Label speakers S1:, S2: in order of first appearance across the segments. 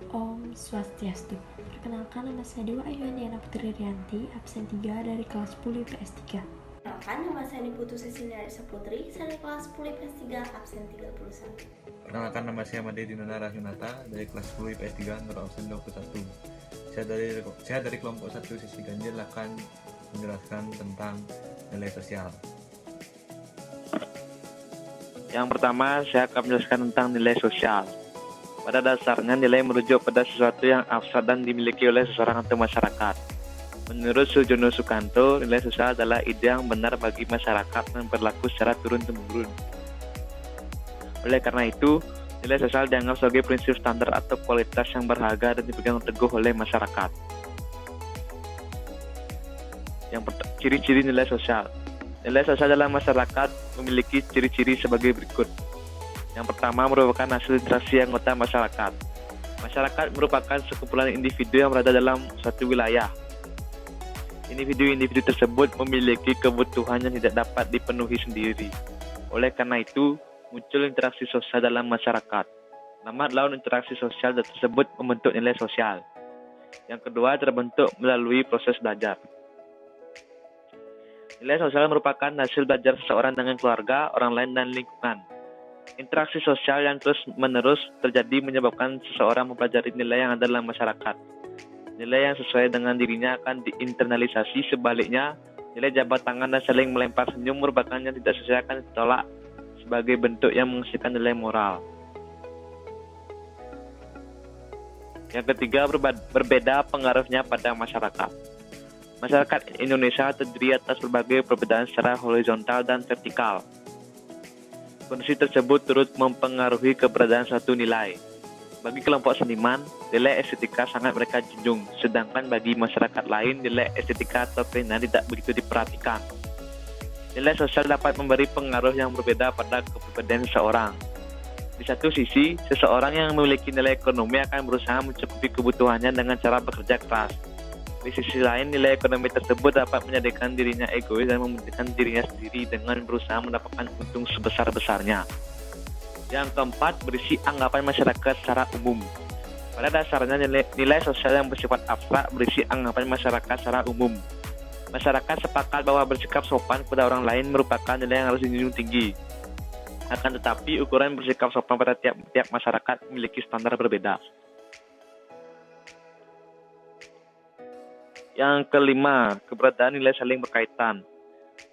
S1: Om Swastiastu. Perkenalkan, nama saya Dewa Ayuandiana Putri Rianti, absen 3 dari kelas 10 IPS 3.
S2: Perkenalkan, nama saya Niputu Cecilia Arisa Putri, saya dari kelas 10 IPS 3, absen 31.
S3: Perkenalkan, nama saya Made Dinona Rahunata dari kelas 10 IPS 3, nomor absen 21. Saya dari kelompok 1 sisi ganjil akan menjelaskan tentang nilai sosial.
S4: Yang pertama, saya akan menjelaskan tentang nilai sosial. Pada dasarnya, nilai merujuk pada sesuatu yang abstrak dan dimiliki oleh seseorang atau masyarakat. Menurut Sujono Sukanto, nilai sosial adalah ide yang benar bagi masyarakat dan berlaku secara turun-temurun. Oleh karena itu, nilai sosial dianggap sebagai prinsip standar atau kualitas yang berharga dan dipegang teguh oleh masyarakat. Ciri-ciri nilai sosial. Nilai sosial dalam masyarakat memiliki ciri-ciri sebagai berikut. Yang pertama, merupakan hasil interaksi anggota masyarakat. Masyarakat merupakan sekumpulan individu yang berada dalam suatu wilayah. Individu-individu tersebut memiliki kebutuhan yang tidak dapat dipenuhi sendiri. Oleh karena itu, muncul interaksi sosial dalam masyarakat. Lambat laun interaksi sosial tersebut membentuk nilai sosial. Yang kedua, terbentuk melalui proses belajar. Nilai sosial merupakan hasil belajar seseorang dengan keluarga, orang lain, dan lingkungan. Interaksi sosial yang terus-menerus terjadi menyebabkan seseorang mempelajari nilai yang ada dalam masyarakat. Nilai yang sesuai dengan dirinya akan diinternalisasi. Sebaliknya, nilai jabat tangan dan saling melempar senyum merupakan yang tidak sesuai akan ditolak sebagai bentuk yang menghasilkan nilai moral. Yang ketiga, berbeda pengaruhnya pada masyarakat. Masyarakat Indonesia terdiri atas berbagai perbedaan secara horizontal dan vertikal. Kondisi tersebut turut mempengaruhi keberadaan suatu nilai. Bagi kelompok seniman, nilai estetika sangat mereka junjung, sedangkan bagi masyarakat lain, nilai estetika atau keindahan tidak begitu diperhatikan. Nilai sosial dapat memberi pengaruh yang berbeda pada kepribadian seseorang. Di satu sisi, seseorang yang memiliki nilai ekonomi akan berusaha mencukupi kebutuhannya dengan cara bekerja keras. Di sisi lain, nilai ekonomi tersebut dapat menjadikan dirinya egois dan mementingkan dirinya sendiri dengan berusaha mendapatkan untung sebesar-besarnya. Yang keempat, berisi anggapan masyarakat secara umum. Pada dasarnya, nilai sosial yang bersifat abstrak berisi anggapan masyarakat secara umum. Masyarakat sepakat bahwa bersikap sopan kepada orang lain merupakan nilai yang harus dijunjung tinggi. Akan tetapi, ukuran bersikap sopan pada tiap masyarakat memiliki standar berbeda. Yang kelima, keberadaan nilai saling berkaitan.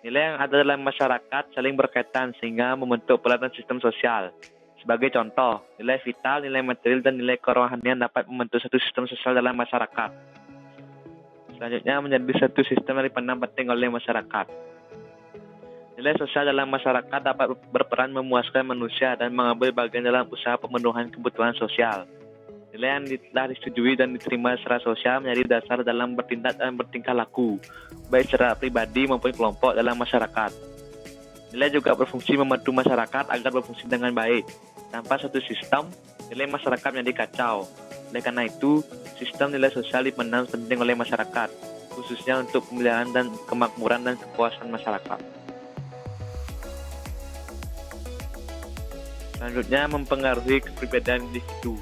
S4: Nilai yang ada dalam masyarakat saling berkaitan sehingga membentuk pola dan sistem sosial. Sebagai contoh, nilai vital, nilai material, dan nilai kerohanian dapat membentuk satu sistem sosial dalam masyarakat. Selanjutnya, menjadi satu sistem yang dipandang penting oleh masyarakat. Nilai sosial dalam masyarakat dapat berperan memuaskan manusia dan mengambil bagian dalam usaha pemenuhan kebutuhan sosial. Nilai yang telah disetujui dan diterima secara sosial menjadi dasar dalam bertindak dan bertingkah laku, baik secara pribadi maupun kelompok dalam masyarakat. Nilai juga berfungsi membantu masyarakat agar berfungsi dengan baik. Tanpa satu sistem, nilai masyarakat menjadi kacau. Oleh karena itu, sistem nilai sosial dipandang penting oleh masyarakat, khususnya untuk pemeliharaan dan kemakmuran dan kepuasan masyarakat. Selanjutnya, mempengaruhi kepribadian individu.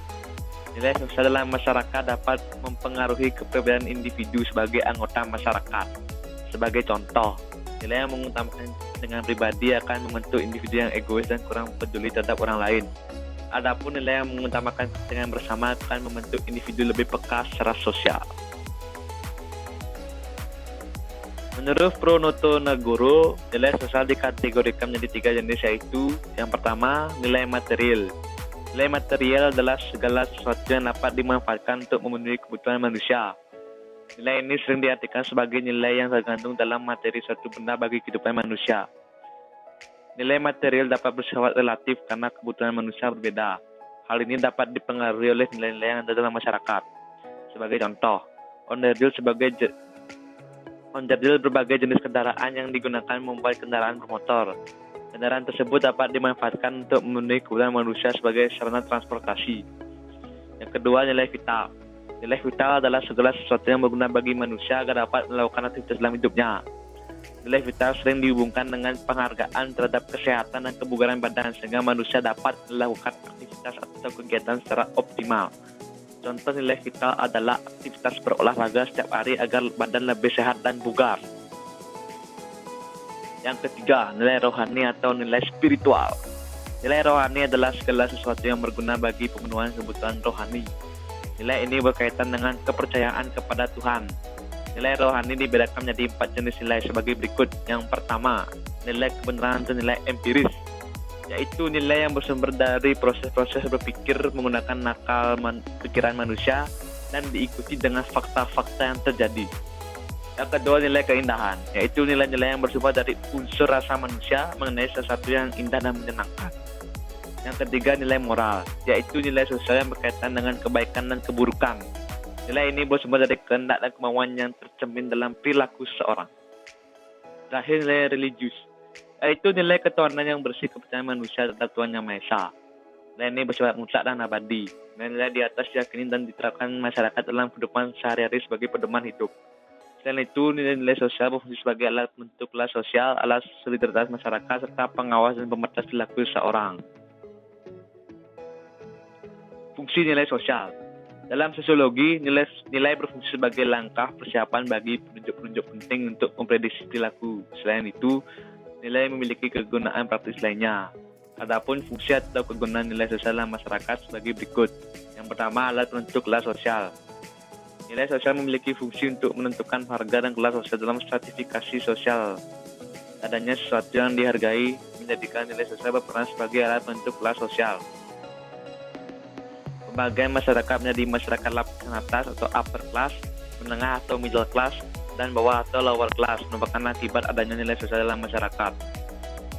S4: Nilai sosial dalam masyarakat dapat mempengaruhi kepribadian individu sebagai anggota masyarakat. Sebagai contoh, nilai yang mengutamakan dengan pribadi akan membentuk individu yang egois dan kurang peduli terhadap orang lain. Adapun nilai yang mengutamakan kepentingan bersama akan membentuk individu lebih peka secara sosial. Menurut Pronoto Nagoro, nilai sosial dikategorikan menjadi 3 jenis, yaitu yang pertama, nilai material. Nilai material adalah segala sesuatu yang dapat dimanfaatkan untuk memenuhi kebutuhan manusia. Nilai ini sering diartikan sebagai nilai yang tergantung dalam materi suatu benda bagi kehidupan manusia. Nilai material dapat bersifat relatif karena kebutuhan manusia berbeda. Hal ini dapat dipengaruhi oleh nilai-nilai yang ada dalam masyarakat. Sebagai contoh, onderdil berbagai jenis kendaraan yang digunakan membuat kendaraan bermotor. Kendaraan tersebut dapat dimanfaatkan untuk memenuhi kebutuhan manusia sebagai sarana transportasi. Yang kedua, nilai vital. Nilai vital adalah segala sesuatu yang berguna bagi manusia agar dapat melakukan aktivitas dalam hidupnya. Nilai vital sering dihubungkan dengan penghargaan terhadap kesehatan dan kebugaran badan sehingga manusia dapat melakukan aktivitas atau kegiatan secara optimal. Contoh nilai vital adalah aktivitas berolahraga setiap hari agar badan lebih sehat dan bugar. Yang ketiga, nilai rohani atau nilai spiritual. Nilai rohani adalah segala sesuatu yang berguna bagi pemenuhan kebutuhan rohani. Nilai ini berkaitan dengan kepercayaan kepada Tuhan. Nilai rohani dibedakan menjadi 4 jenis nilai sebagai berikut. Yang pertama, nilai kebenaran atau nilai empiris, yaitu nilai yang bersumber dari proses-proses berpikir menggunakan nakal pikiran manusia dan diikuti dengan fakta-fakta yang terjadi. Yang kedua, nilai keindahan, yaitu nilai-nilai yang bersumber dari unsur rasa manusia mengenai sesuatu yang indah dan menyenangkan. Yang ketiga, nilai moral, yaitu nilai sosial yang berkaitan dengan kebaikan dan keburukan. Nilai ini bersumber dari kehendak dan kemauan yang tercermin dalam perilaku seseorang. Terakhir, nilai religius, yaitu nilai ketuhanan yang bersih kepercayaan manusia terhadap Tuhan Yang Maha Esa. Nilai ini bersifat mutlak dan abadi. Nilai di atas diyakini dan diterapkan masyarakat dalam kehidupan sehari-hari sebagai pedoman hidup. Selain itu, nilai-nilai sosial berfungsi sebagai alat bentuk kelas sosial, alat solidaritas masyarakat, serta pengawas dan pembatas perilaku seseorang. Fungsi nilai sosial. Dalam sosiologi, nilai berfungsi sebagai langkah persiapan bagi penunjuk-penunjuk penting untuk memprediksi perilaku. Selain itu, nilai memiliki kegunaan praktis lainnya. Adapun fungsi atau kegunaan nilai sosial dalam masyarakat sebagai berikut. Yang pertama, alat penentu kelas sosial. Nilai sosial memiliki fungsi untuk menentukan harga dan kelas sosial dalam stratifikasi sosial. Adanya sesuatu yang dihargai menjadikan nilai sosial berperan sebagai alat penentu kelas sosial. Pembagian masyarakat menjadi masyarakat lapisan atas atau upper class, menengah atau middle class, dan bawah atau lower class merupakan akibat adanya nilai sosial dalam masyarakat.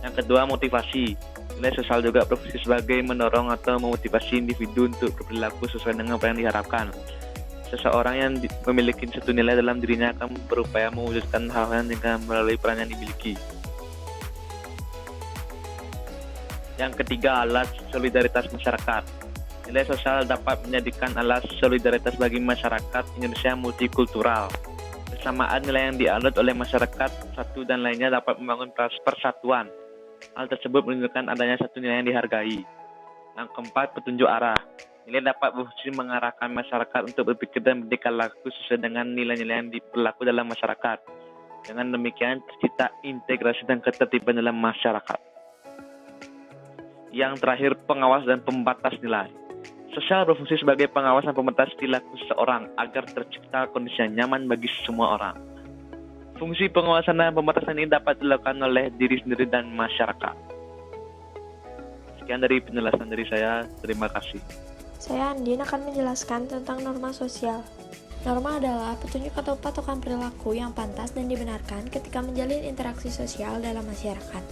S4: Yang kedua, motivasi. Nilai sosial juga berfungsi sebagai mendorong atau memotivasi individu untuk berperilaku sesuai dengan apa yang diharapkan. Seseorang yang memiliki satu nilai dalam dirinya akan berupaya mewujudkan hal-hal dengan melalui peran yang dimiliki. Yang ketiga, alat solidaritas masyarakat. Nilai sosial dapat menjadikan alat solidaritas bagi masyarakat Indonesia multikultural. Kesamaan nilai yang dianut oleh masyarakat satu dan lainnya dapat membangun persatuan. Hal tersebut menunjukkan adanya satu nilai yang dihargai. Yang keempat, petunjuk arah. Nilai dapat berfungsi mengarahkan masyarakat untuk berpikir dan bertingkah laku sesuai dengan nilai-nilai yang berlaku dalam masyarakat. Dengan demikian, tercipta integrasi dan ketertiban dalam masyarakat. Yang terakhir, pengawas dan pembatas nilai. Sosial berfungsi sebagai pengawas dan pembatas perilaku seseorang agar tercipta kondisi yang nyaman bagi semua orang. Fungsi pengawasan dan pembatasan ini dapat dilakukan oleh diri sendiri dan masyarakat. Sekian dari penjelasan dari saya. Terima kasih.
S1: Saya Andin akan menjelaskan tentang norma sosial. Norma adalah petunjuk atau patokan perilaku yang pantas dan dibenarkan ketika menjalin interaksi sosial dalam masyarakat.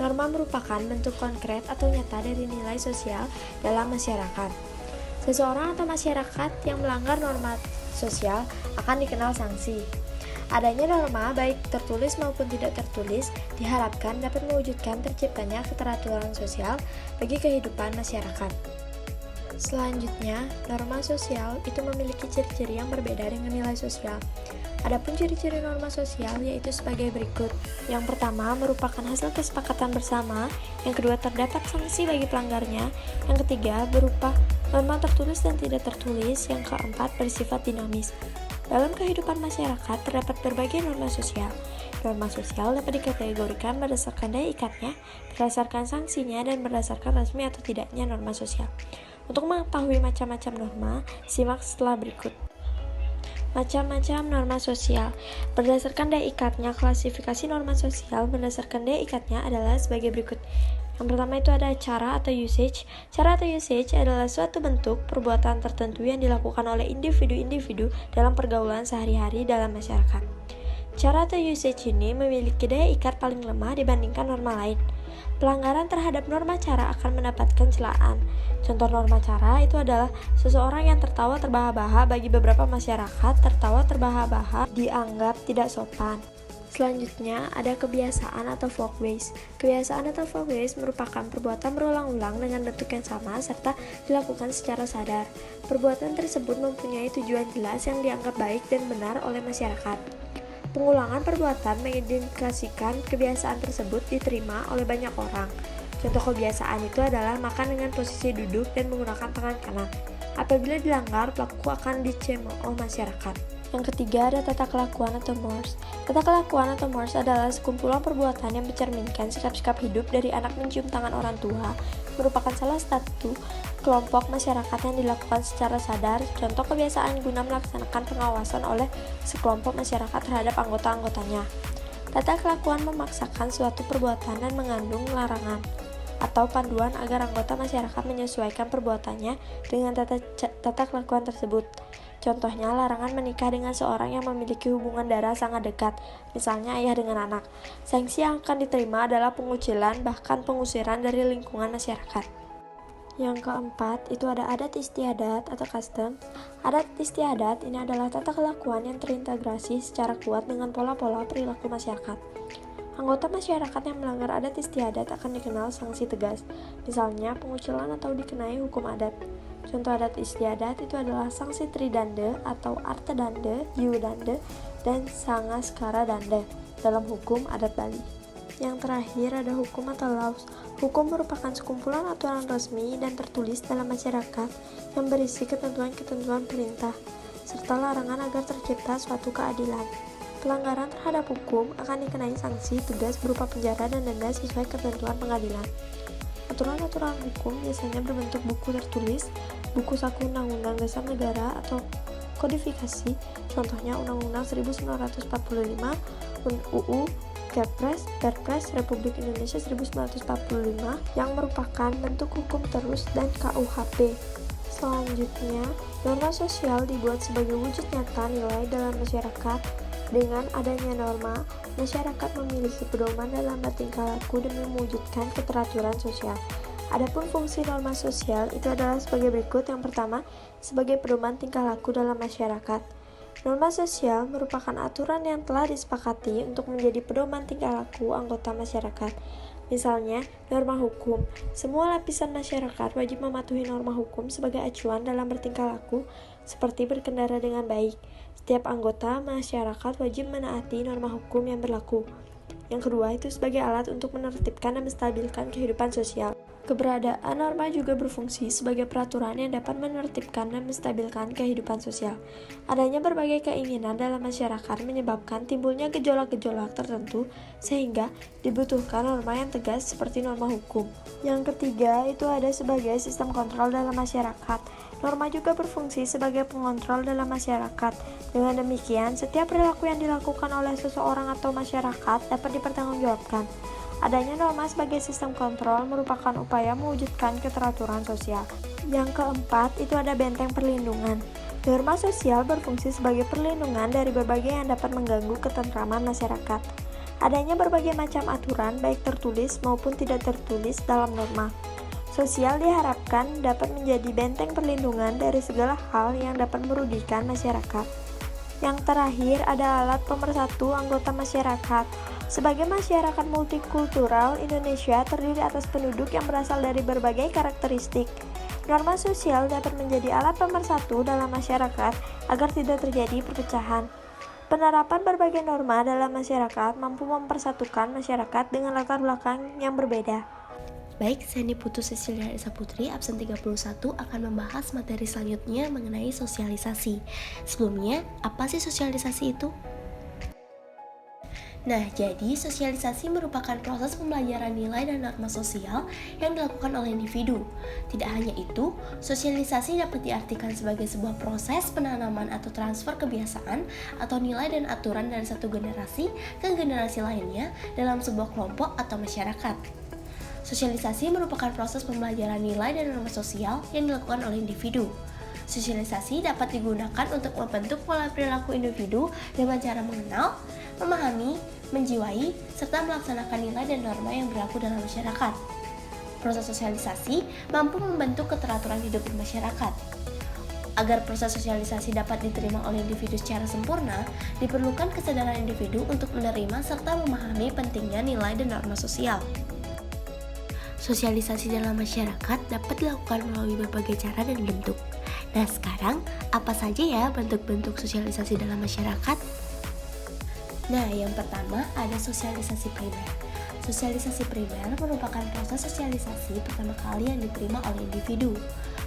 S1: Norma merupakan bentuk konkret atau nyata dari nilai sosial dalam masyarakat. Seseorang atau masyarakat yang melanggar norma sosial akan dikenal sanksi. Adanya norma, baik tertulis maupun tidak tertulis, diharapkan dapat mewujudkan terciptanya keteraturan sosial bagi kehidupan masyarakat. Selanjutnya, norma sosial itu memiliki ciri-ciri yang berbeda dengan nilai sosial. Adapun ciri-ciri norma sosial yaitu sebagai berikut. Yang pertama merupakan hasil kesepakatan bersama, yang kedua terdapat sanksi bagi pelanggarnya, yang ketiga berupa norma tertulis dan tidak tertulis, yang keempat bersifat dinamis. Dalam kehidupan masyarakat terdapat berbagai norma sosial. Norma sosial dapat dikategorikan berdasarkan daya ikatnya, berdasarkan sanksinya, dan berdasarkan resmi atau tidaknya norma sosial. Untuk mengetahui macam-macam norma, simak setelah berikut. Macam-macam norma sosial. Berdasarkan daya ikatnya, klasifikasi norma sosial berdasarkan daya ikatnya adalah sebagai berikut. Yang pertama itu ada cara atau usage. Cara atau usage adalah suatu bentuk perbuatan tertentu yang dilakukan oleh individu-individu dalam pergaulan sehari-hari dalam masyarakat. Cara atau usage ini memiliki daya ikat paling lemah dibandingkan norma lain. Pelanggaran terhadap norma cara akan mendapatkan celaan. Contoh norma cara itu adalah seseorang yang tertawa terbahak-bahak. Bagi beberapa masyarakat, tertawa terbahak-bahak dianggap tidak sopan. Selanjutnya ada kebiasaan atau folkways. Kebiasaan atau folkways merupakan perbuatan berulang-ulang dengan bentuk yang sama serta dilakukan secara sadar. Perbuatan tersebut mempunyai tujuan jelas yang dianggap baik dan benar oleh masyarakat. Pengulangan perbuatan mengindikasikan kebiasaan tersebut diterima oleh banyak orang. Contoh kebiasaan itu adalah makan dengan posisi duduk dan menggunakan tangan kanan. Apabila dilanggar, pelaku akan dicemooh masyarakat. Yang ketiga ada tata kelakuan atau mores. Tata kelakuan atau mores adalah sekumpulan perbuatan yang mencerminkan sikap-sikap hidup dari anak mencium tangan orang tua, merupakan salah satu kelompok masyarakat yang dilakukan secara sadar. Contoh kebiasaan guna melaksanakan pengawasan oleh sekelompok masyarakat terhadap anggota-anggotanya. Tata kelakuan memaksakan suatu perbuatan dan mengandung larangan atau panduan agar anggota masyarakat menyesuaikan perbuatannya dengan tata kelakuan tersebut. Contohnya, larangan menikah dengan seorang yang memiliki hubungan darah sangat dekat, misalnya ayah dengan anak. Sanksi yang akan diterima adalah pengucilan, bahkan pengusiran dari lingkungan masyarakat. Yang keempat, itu ada adat istiadat atau custom. Adat istiadat ini adalah tata kelakuan yang terintegrasi secara kuat dengan pola-pola perilaku masyarakat. Anggota masyarakat yang melanggar adat istiadat akan dikenal sanksi tegas, misalnya pengucilan atau dikenai hukum adat. Contoh adat istiadat itu adalah sanksi tridande atau artedande, yudande, dan sangaskara dande dalam hukum adat Bali. Yang terakhir ada hukum atau laws. Hukum merupakan sekumpulan aturan resmi dan tertulis dalam masyarakat yang berisi ketentuan-ketentuan perintah serta larangan agar tercipta suatu keadilan. Pelanggaran terhadap hukum akan dikenai sanksi tegas berupa penjara dan denda sesuai ketentuan pengadilan. Aturan-aturan hukum biasanya berbentuk buku tertulis, buku saku Undang-Undang Dasar Negara atau kodifikasi, contohnya Undang-Undang 1945, UU, Kepres, Perpres Republik Indonesia 1945 yang merupakan bentuk hukum terus dan KUHP. Selanjutnya, norma sosial dibuat sebagai wujud nyata nilai dalam masyarakat. Dengan adanya norma, masyarakat memiliki pedoman dalam bertingkah laku demi mewujudkan keteraturan sosial. Adapun fungsi norma sosial itu adalah sebagai berikut. Yang pertama, sebagai pedoman tingkah laku dalam masyarakat. Norma sosial merupakan aturan yang telah disepakati untuk menjadi pedoman tingkah laku anggota masyarakat. Misalnya, norma hukum. Semua lapisan masyarakat wajib mematuhi norma hukum sebagai acuan dalam bertingkah laku, seperti berkendara dengan baik. Setiap anggota masyarakat wajib menaati norma hukum yang berlaku. Yang kedua, itu sebagai alat untuk menertibkan dan menstabilkan kehidupan sosial. Keberadaan norma juga berfungsi sebagai peraturan yang dapat menertibkan dan menstabilkan kehidupan sosial. Adanya berbagai keinginan dalam masyarakat menyebabkan timbulnya gejolak-gejolak tertentu, sehingga dibutuhkan norma yang tegas seperti norma hukum. Yang ketiga, itu ada sebagai sistem kontrol dalam masyarakat. Norma juga berfungsi sebagai pengontrol dalam masyarakat. Dengan demikian, setiap perilaku yang dilakukan oleh seseorang atau masyarakat dapat dipertanggungjawabkan. Adanya norma sebagai sistem kontrol merupakan upaya mewujudkan keteraturan sosial. Yang keempat, itu ada benteng perlindungan. Norma sosial berfungsi sebagai perlindungan dari berbagai yang dapat mengganggu ketentraman masyarakat. Adanya berbagai macam aturan, baik tertulis maupun tidak tertulis dalam norma sosial diharapkan dapat menjadi benteng perlindungan dari segala hal yang dapat merugikan masyarakat. Yang terakhir ada alat pemersatu anggota masyarakat. Sebagai masyarakat multikultural, Indonesia terdiri atas penduduk yang berasal dari berbagai karakteristik. Norma sosial dapat menjadi alat pemersatu dalam masyarakat agar tidak terjadi perpecahan. Penerapan berbagai norma dalam masyarakat mampu mempersatukan masyarakat dengan latar belakang yang berbeda.
S2: Baik, Sandy Putu Cecilia Esa Putri, absen 31, akan membahas materi selanjutnya mengenai sosialisasi. Sebelumnya, apa sih sosialisasi itu? Nah, jadi sosialisasi merupakan proses pembelajaran nilai dan norma sosial yang dilakukan oleh individu. Tidak hanya itu, sosialisasi dapat diartikan sebagai sebuah proses penanaman atau transfer kebiasaan atau nilai dan aturan dari satu generasi ke generasi lainnya dalam sebuah kelompok atau masyarakat. Sosialisasi merupakan proses pembelajaran nilai dan norma sosial yang dilakukan oleh individu. Sosialisasi dapat digunakan untuk membentuk pola perilaku individu dengan cara mengenal, memahami, menjiwai, serta melaksanakan nilai dan norma yang berlaku dalam masyarakat. Proses sosialisasi mampu membentuk keteraturan hidup di masyarakat. Agar proses sosialisasi dapat diterima oleh individu secara sempurna, diperlukan kesadaran individu untuk menerima serta memahami pentingnya nilai dan norma sosial. Sosialisasi dalam masyarakat dapat dilakukan melalui berbagai cara dan bentuk. Nah, sekarang apa saja ya bentuk-bentuk sosialisasi dalam masyarakat? Nah, yang pertama ada sosialisasi primer. Sosialisasi primer merupakan proses sosialisasi pertama kali yang diterima oleh individu.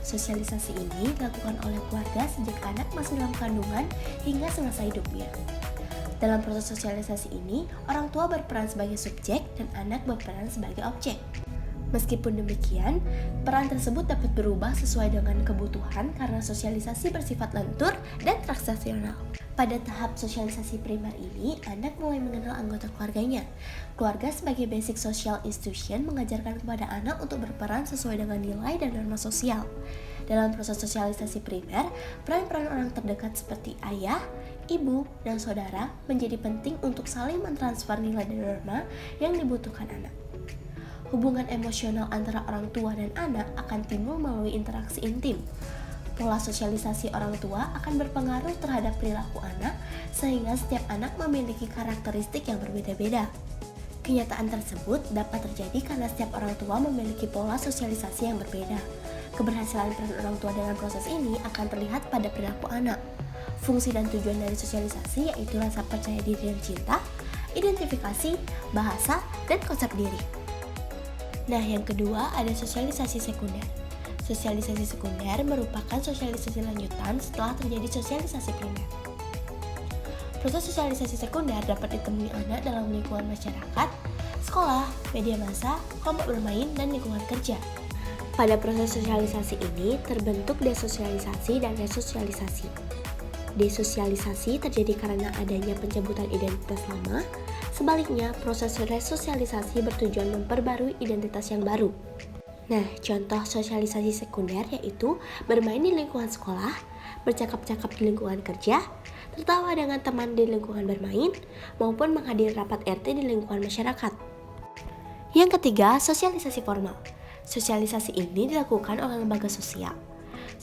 S2: Sosialisasi ini dilakukan oleh keluarga sejak anak masih dalam kandungan hingga semasa hidupnya. Dalam proses sosialisasi ini, orang tua berperan sebagai subjek dan anak berperan sebagai objek. Meskipun demikian, peran tersebut dapat berubah sesuai dengan kebutuhan karena sosialisasi bersifat lentur dan transaksional. Pada tahap sosialisasi primer ini, anak mulai mengenal anggota keluarganya. Keluarga sebagai basic social institution mengajarkan kepada anak untuk berperan sesuai dengan nilai dan norma sosial. Dalam proses sosialisasi primer, peran-peran orang terdekat seperti ayah, ibu, dan saudara menjadi penting untuk saling mentransfer nilai dan norma yang dibutuhkan anak. Hubungan emosional antara orang tua dan anak akan timbul melalui interaksi intim. Pola sosialisasi orang tua akan berpengaruh terhadap perilaku anak, sehingga setiap anak memiliki karakteristik yang berbeda-beda. Kenyataan tersebut dapat terjadi karena setiap orang tua memiliki pola sosialisasi yang berbeda. Keberhasilan peran orang tua dalam proses ini akan terlihat pada perilaku anak. Fungsi dan tujuan dari sosialisasi yaitu rasa percaya diri dan cinta, identifikasi, bahasa, dan konsep diri. Nah, yang kedua ada sosialisasi sekunder. Sosialisasi sekunder merupakan sosialisasi lanjutan setelah terjadi sosialisasi primer. Proses sosialisasi sekunder dapat ditemui anak dalam lingkungan masyarakat, sekolah, media massa, kelompok bermain, dan lingkungan kerja. Pada proses sosialisasi ini terbentuk desosialisasi dan resosialisasi. Desosialisasi terjadi karena adanya pencabutan identitas lama. Sebaliknya, proses resosialisasi bertujuan memperbarui identitas yang baru. Nah, contoh sosialisasi sekunder yaitu bermain di lingkungan sekolah, bercakap-cakap di lingkungan kerja, tertawa dengan teman di lingkungan bermain, maupun menghadiri rapat RT di lingkungan masyarakat. Yang ketiga, sosialisasi formal. Sosialisasi ini dilakukan oleh lembaga sosial.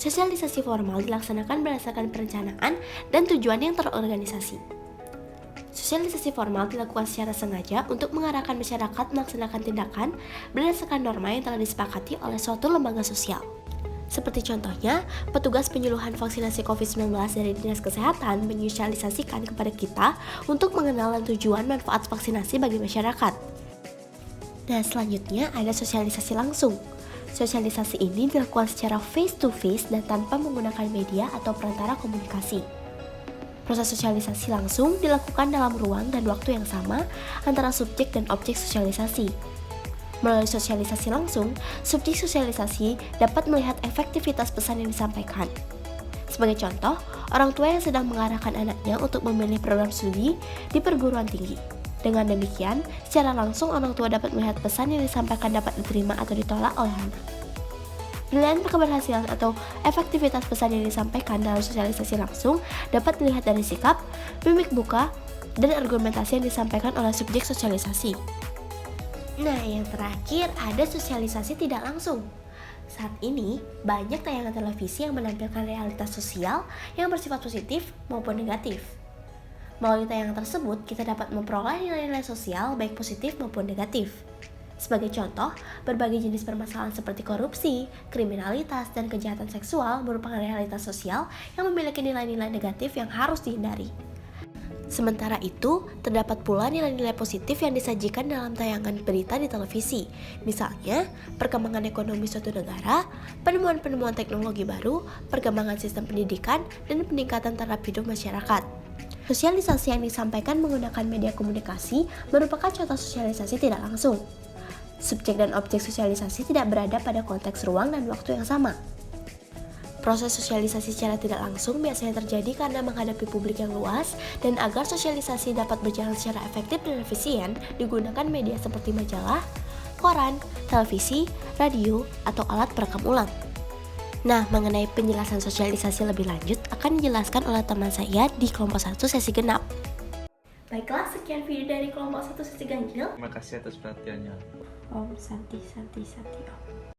S2: Sosialisasi formal dilaksanakan berdasarkan perencanaan dan tujuan yang terorganisasi. Sosialisasi formal dilakukan secara sengaja untuk mengarahkan masyarakat melaksanakan tindakan berdasarkan norma yang telah disepakati oleh suatu lembaga sosial. Seperti contohnya, petugas penyuluhan vaksinasi COVID-19 dari Dinas Kesehatan menyosialisasikan kepada kita untuk mengenal dan tujuan manfaat vaksinasi bagi masyarakat. Nah, selanjutnya ada sosialisasi langsung. Sosialisasi ini dilakukan secara face-to-face dan tanpa menggunakan media atau perantara komunikasi. Proses sosialisasi langsung dilakukan dalam ruang dan waktu yang sama antara subjek dan objek sosialisasi. Melalui sosialisasi langsung, subjek sosialisasi dapat melihat efektivitas pesan yang disampaikan. Sebagai contoh, orang tua yang sedang mengarahkan anaknya untuk memilih program studi di perguruan tinggi. Dengan demikian, secara langsung orang tua dapat melihat pesan yang disampaikan dapat diterima atau ditolak oleh anak. Penilaian keberhasilan atau efektivitas pesan yang disampaikan dalam sosialisasi langsung dapat dilihat dari sikap, mimik muka, dan argumentasi yang disampaikan oleh subjek sosialisasi. Nah, yang terakhir ada sosialisasi tidak langsung. Saat ini, banyak tayangan televisi yang menampilkan realitas sosial yang bersifat positif maupun negatif. Melalui tayangan tersebut, kita dapat memperoleh nilai-nilai sosial baik positif maupun negatif. Sebagai contoh, berbagai jenis permasalahan seperti korupsi, kriminalitas, dan kejahatan seksual merupakan realitas sosial yang memiliki nilai-nilai negatif yang harus dihindari. Sementara itu, terdapat pula nilai-nilai positif yang disajikan dalam tayangan berita di televisi. Misalnya, perkembangan ekonomi suatu negara, penemuan-penemuan teknologi baru, perkembangan sistem pendidikan, dan peningkatan taraf hidup masyarakat. Sosialisasi yang disampaikan menggunakan media komunikasi merupakan contoh sosialisasi tidak langsung. Subjek dan objek sosialisasi tidak berada pada konteks ruang dan waktu yang sama. Proses sosialisasi secara tidak langsung biasanya terjadi karena menghadapi publik yang luas, dan agar sosialisasi dapat berjalan secara efektif dan efisien, digunakan media seperti majalah, koran, televisi, radio, atau alat perekam ulang. Nah, mengenai penjelasan sosialisasi lebih lanjut akan dijelaskan oleh teman saya di kelompok 1 sesi genap. Baiklah, sekian video dari kelompok 1 sesi ganjil.
S3: Terima kasih atas perhatiannya.
S1: Om Santi Santi Santi Om.